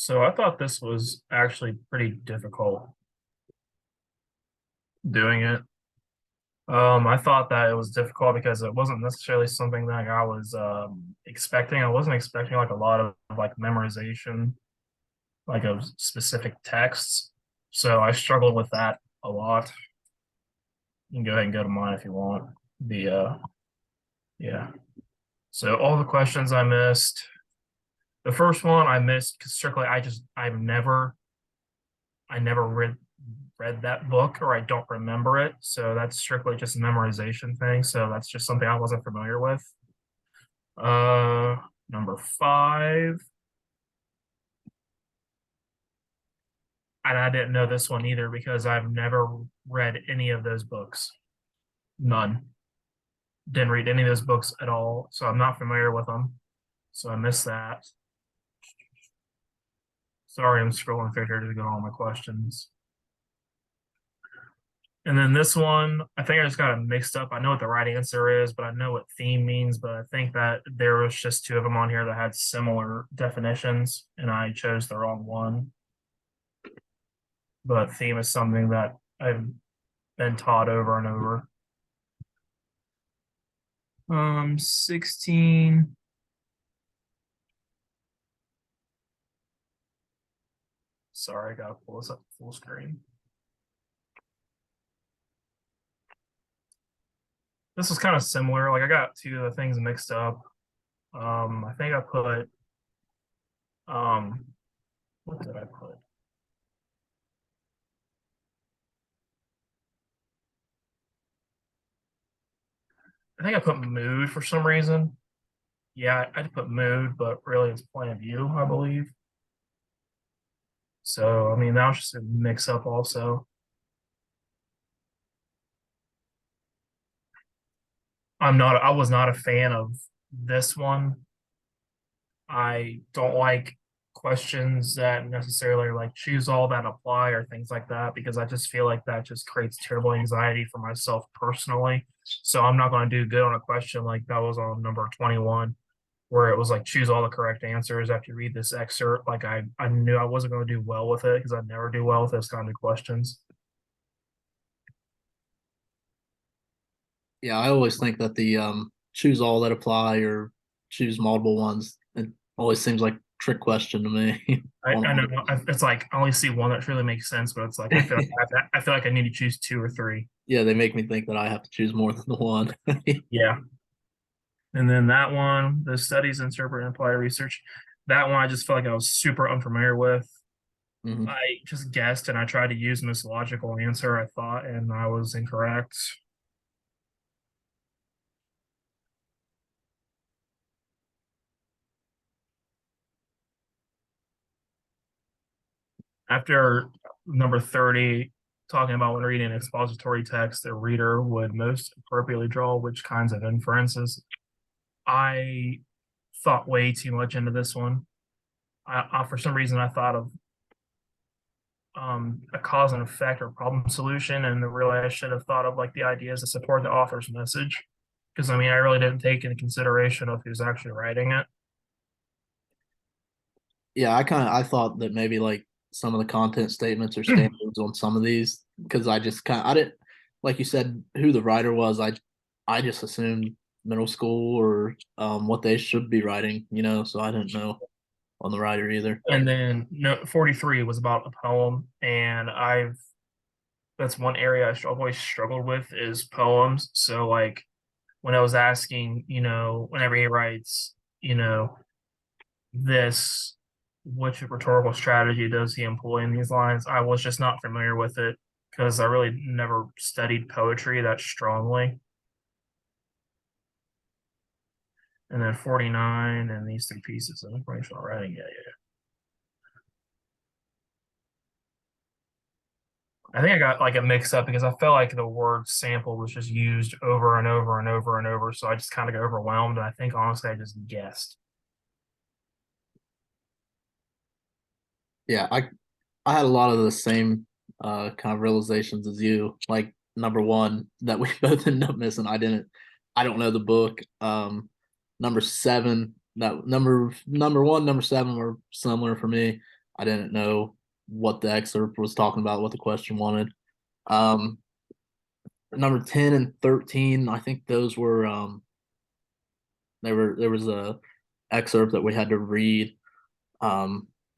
So I thought this was actually pretty difficult doing it. I thought that it was difficult because it wasn't necessarily something that I was expecting. I wasn't expecting like a lot of like memorization, like of specific texts. So I struggled with that a lot. You can go ahead and go to mine if you want. The yeah. So all the questions I missed. The first one I missed because strictly I never read that book or I don't remember it. So that's strictly just a memorization thing. So that's just something I wasn't familiar with. Uh Number five. And I didn't know this one either because I've never read any of those books. None. Didn't read any of those books at all. So I'm not familiar with them. So I missed that. Sorry, I'm scrolling through here to get all my questions. And then this one, I think I just got it mixed up. I know what the right answer is, but I know what theme means. But I think that there was just two of them on here that had similar definitions, and I chose the wrong one. But theme is something that I've been taught over and over. 16. Sorry, I gotta pull this up full screen. This was kind of similar. Like I got two of the things mixed up. I think I put what did I put? I think I put mood for some reason. Yeah, I'd put mood, but really it's point of view, I believe. So, I mean, that was just a mix up also. I was not a fan of this one. I don't like questions that necessarily like choose all that apply or things like that because I just feel like that just creates terrible anxiety for myself personally. So I'm not going to do good on a question like that was on number 21, where it was like choose all the correct answers after you read this excerpt. Like I knew I wasn't going to do well with it because I never do well with those kind of questions. Yeah, I always think that the choose all that apply or choose multiple ones. It always seems like a trick question to me. I know it's like I only see one that really makes sense, but it's like I feel like I need to choose two or three. Yeah, they make me think that I have to choose more than the one. Yeah. And then that one, the studies interpret and apply research. That one I just felt like I was super unfamiliar with. Mhm. I just guessed and I tried to use this logical answer, I thought, and I was incorrect. After number 30, talking about when reading an expository text, the reader would most appropriately draw which kinds of inferences. I thought way too much into this one. For some reason, I thought of a cause and effect or problem solution, and really I should have thought of like the ideas to support the author's message. Because I mean, I really didn't take into consideration of who's actually writing it. Yeah, I thought that maybe like some of the content statements or standards on some of these because I didn't like you said who the writer was. I just assumed middle school or what they should be writing, so I didn't know on the writer either. And then no, 43 was about a poem, and I've that's one area I've always struggled with is poems. So like when I was asking, whenever he writes, this, which rhetorical strategy does he employ in these lines? I was just not familiar with it because I really never studied poetry that strongly. And then 49 and these three pieces of informational writing. Yeah, yeah. I think I got like a mix up because I felt like the word sample was just used over and over and over and over. So I just kind of got overwhelmed. And I think honestly, I just guessed. Yeah, I had a lot of the same kind of realizations as you. Like number one that we both ended up missing. I don't know the book. Number seven, that number one, number seven were similar for me. I didn't know what the excerpt was talking about, what the question wanted. Um, Number 10 and 13, I think those were there was a excerpt that we had to read.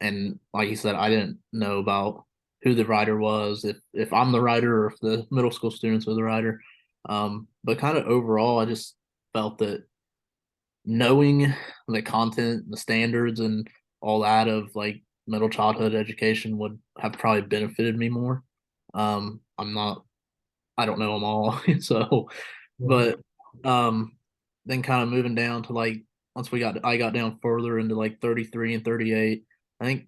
And like you said, I didn't know about who the writer was, if I'm the writer or if the middle school students were the writer. But kind of overall, I just felt that knowing the content, the standards, and all that of like middle childhood education would have probably benefited me more. I'm not, I don't know them all, so, Yeah. but then kind of moving down to like once I got down further into like 33 and 38. I think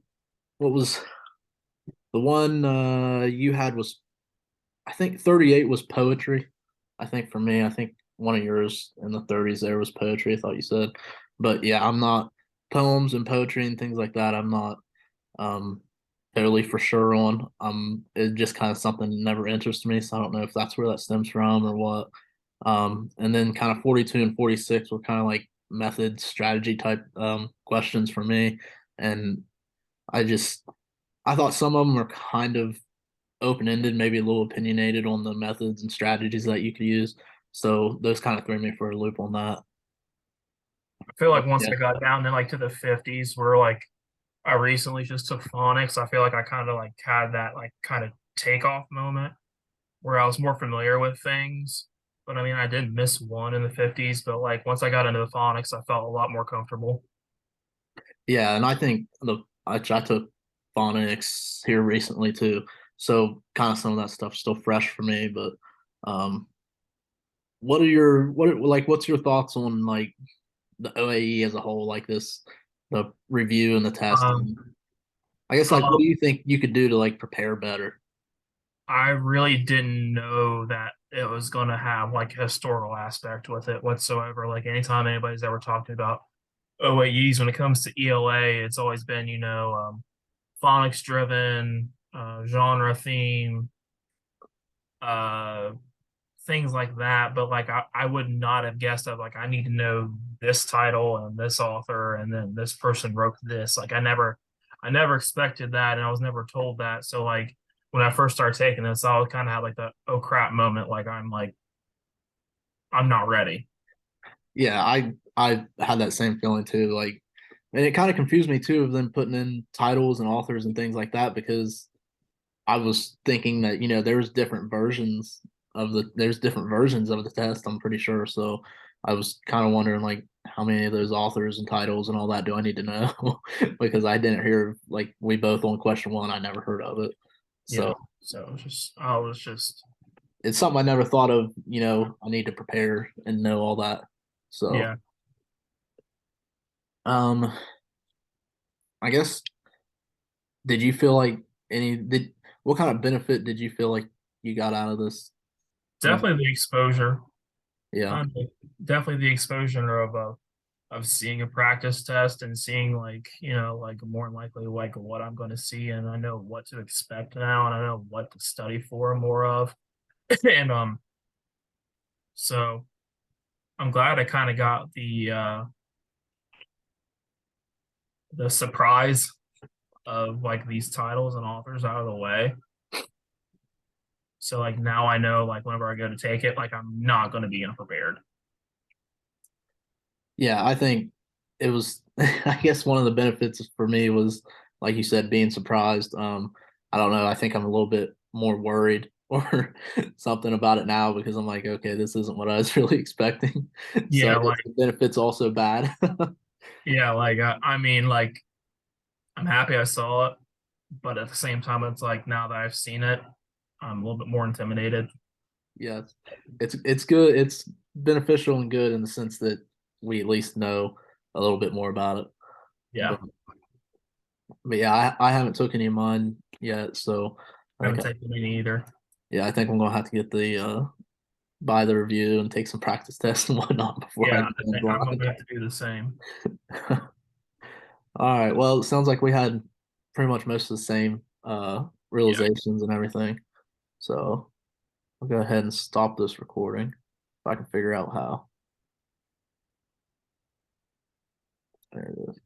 what was the one you had was, I think 38 was poetry. I think for me, I think one of yours in the 30s there was poetry, I thought you said. But yeah, I'm not poems and poetry and things like that. I'm not um totally for sure on. It's just kind of something that never interested me. So I don't know if that's where that stems from or what. And then kind of 42 and 46 were kind of like method strategy type questions for me. And I just I thought some of them were kind of open ended, maybe a little opinionated on the methods and strategies that you could use. So those kind of threw me for a loop on that. I feel But like once yeah, I got down then like to the 50s, where like I recently just took phonics, I feel like I kind of like had that like kind of takeoff moment where I was more familiar with things. But I mean, I did miss one in the 50s, but like once I got into the phonics, I felt a lot more comfortable. yeah, and I think I took phonics here recently too, so kind of some of that stuff's still fresh for me. But um, what's your thoughts on like the OAE as a whole, like this the review and the Um, testing? I guess like what do um, you think you could do to like prepare better? I really didn't know that it was going to have like a historical aspect with it whatsoever. Like anytime anybody's ever talked about OAEs when it comes to ELA, it's always been, phonics driven, genre theme, uh, things like that. But like I would not have guessed that like I need to know this title and this author and then this person wrote this. Like I never expected that and I was never told that. So like when I first started taking this, I was kind of had like the oh crap moment. Like I'm not ready. Yeah, I had that same feeling too. Like, and it kind of confused me too of them putting in titles and authors and things like that because I was thinking that there's different versions of the test. I'm pretty sure. So I was kind of wondering like how many of those authors and titles and all that do I need to know because I didn't hear like we both on question one. I never heard of it. Yeah. So So I was just it's something I never thought of. I need to prepare and know all that. So yeah. um, I guess did you feel like any did what kind of benefit did you feel like you got out of this review? Definitely the exposure. Yeah. Um, Definitely the exposure of seeing a practice test and seeing like like more likely like what I'm going to see and I know what to expect now and I know what to study for more of and so I'm glad I kind of got the surprise of like these titles and authors out of the way. So like now I know like whenever I go to take it, like I'm not going to be unprepared. Yeah, I think it was I guess one of the benefits for me was like you said being surprised. I don't know, I think I'm a little bit more worried or something about it now because I'm like, okay, this isn't what I was really expecting. So I Yeah, guess like the benefit's also bad. yeah, like I mean like I'm happy I saw it, but at the same time it's like now that I've seen it, I'm a little bit more intimidated. Yeah, it's good. It's beneficial and good in the sense that we at least know a little bit more about it. Yeah, But but yeah, I haven't took any of mine yet, so I I think haven't taken any either. yeah, I think I'm gonna have to get the buy the review and take some practice tests and whatnot before I Yeah, go I in think I'm blind. gonna have to do the same. All right. Well, it sounds like we had pretty much most of the same Yeah. realizations and everything. So I'll go ahead and stop this recording if I can figure out how. There it is.